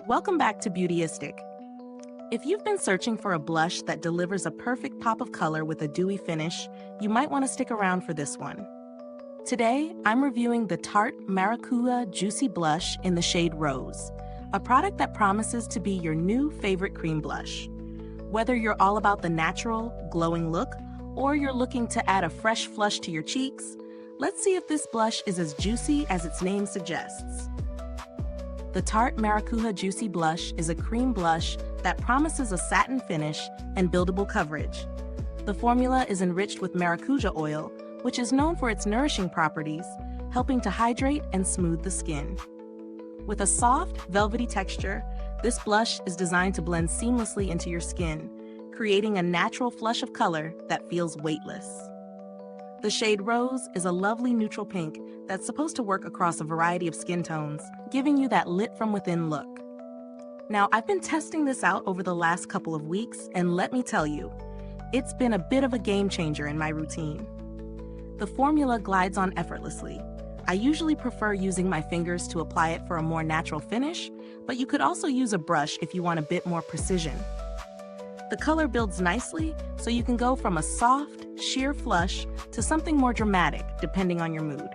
Welcome back to Beautyistic. If you've been searching for a blush that delivers a perfect pop of color with a dewy finish, you might want to stick around for this one. Today, I'm reviewing the Tarte Maracuja Juicy Blush in the shade Rose, a product that promises to be your new favorite cream blush. Whether you're all about the natural, glowing look, or you're looking to add a fresh flush to your cheeks, let's see if this blush is as juicy as its name suggests. The Tarte Maracuja Juicy Blush is a cream blush that promises a satin finish and buildable coverage. The formula is enriched with maracuja oil, which is known for its nourishing properties, helping to hydrate and smooth the skin. With a soft, velvety texture, this blush is designed to blend seamlessly into your skin, creating a natural flush of color that feels weightless. The shade Rose is a lovely neutral pink that's supposed to work across a variety of skin tones, giving you that lit from within look. Now, I've been testing this out over the last couple of weeks, and let me tell you, it's been a bit of a game changer in my routine. The formula glides on effortlessly. I usually prefer using my fingers to apply it for a more natural finish, but you could also use a brush if you want a bit more precision. The color builds nicely, so you can go from a soft, sheer flush to something more dramatic, depending on your mood.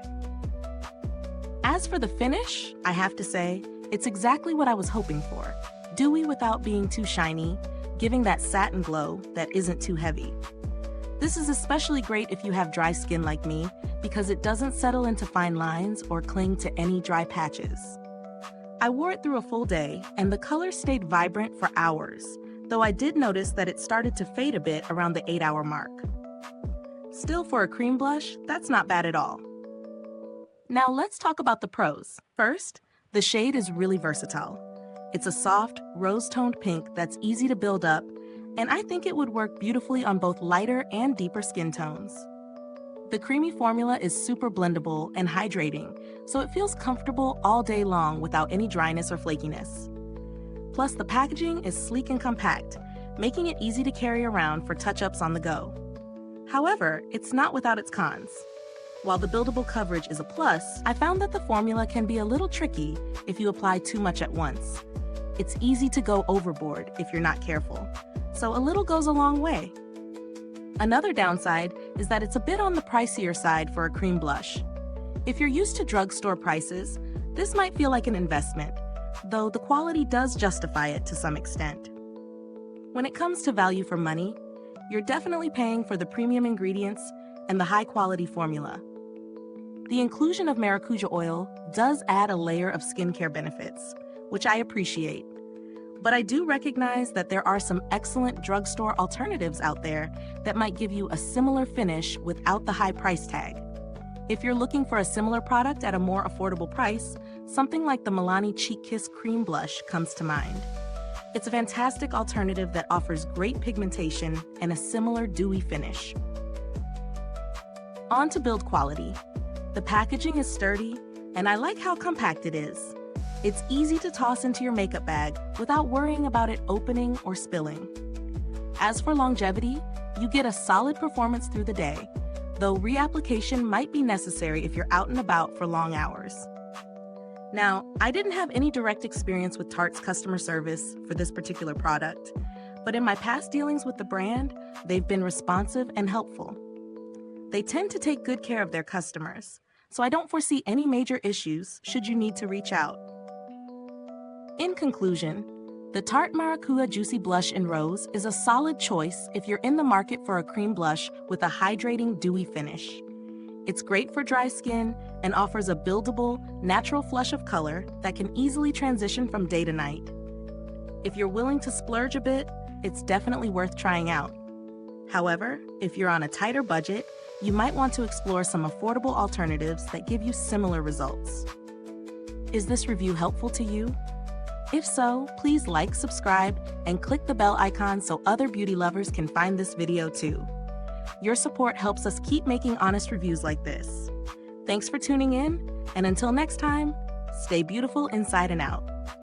As for the finish, I have to say, it's exactly what I was hoping for. Dewy without being too shiny, giving that satin glow that isn't too heavy. This is especially great if you have dry skin like me, because it doesn't settle into fine lines or cling to any dry patches. I wore it through a full day, and the color stayed vibrant for hours, though I did notice that it started to fade a bit around the 8-hour mark. Still, for a cream blush, that's not bad at all. Now let's talk about the pros. First, the shade is really versatile. It's a soft, rose-toned pink that's easy to build up, and I think it would work beautifully on both lighter and deeper skin tones. The creamy formula is super blendable and hydrating, so it feels comfortable all day long without any dryness or flakiness. Plus, the packaging is sleek and compact, making it easy to carry around for touch-ups on the go. However, it's not without its cons. While the buildable coverage is a plus, I found that the formula can be a little tricky if you apply too much at once. It's easy to go overboard if you're not careful, so a little goes a long way. Another downside is that it's a bit on the pricier side for a cream blush. If you're used to drugstore prices, this might feel like an investment, though the quality does justify it to some extent. When it comes to value for money, you're definitely paying for the premium ingredients and the high-quality formula. The inclusion of maracuja oil does add a layer of skincare benefits, which I appreciate. But I do recognize that there are some excellent drugstore alternatives out there that might give you a similar finish without the high price tag. If you're looking for a similar product at a more affordable price, something like the Milani Cheek Kiss Cream Blush comes to mind. It's a fantastic alternative that offers great pigmentation and a similar dewy finish. On to build quality. The packaging is sturdy, and I like how compact it is. It's easy to toss into your makeup bag without worrying about it opening or spilling. As for longevity, you get a solid performance through the day, though reapplication might be necessary if you're out and about for long hours. Now, I didn't have any direct experience with Tarte's customer service for this particular product, but in my past dealings with the brand, they've been responsive and helpful. They tend to take good care of their customers, so I don't foresee any major issues should you need to reach out. In conclusion, the Tarte Maracuja Juicy Blush in Rose is a solid choice if you're in the market for a cream blush with a hydrating, dewy finish. It's great for dry skin and offers a buildable, natural flush of color that can easily transition from day to night. If you're willing to splurge a bit, it's definitely worth trying out. However, if you're on a tighter budget, you might want to explore some affordable alternatives that give you similar results. Is this review helpful to you? If so, please like, subscribe, and click the bell icon so other beauty lovers can find this video too. Your support helps us keep making honest reviews like this. Thanks for tuning in, and until next time, stay beautiful inside and out.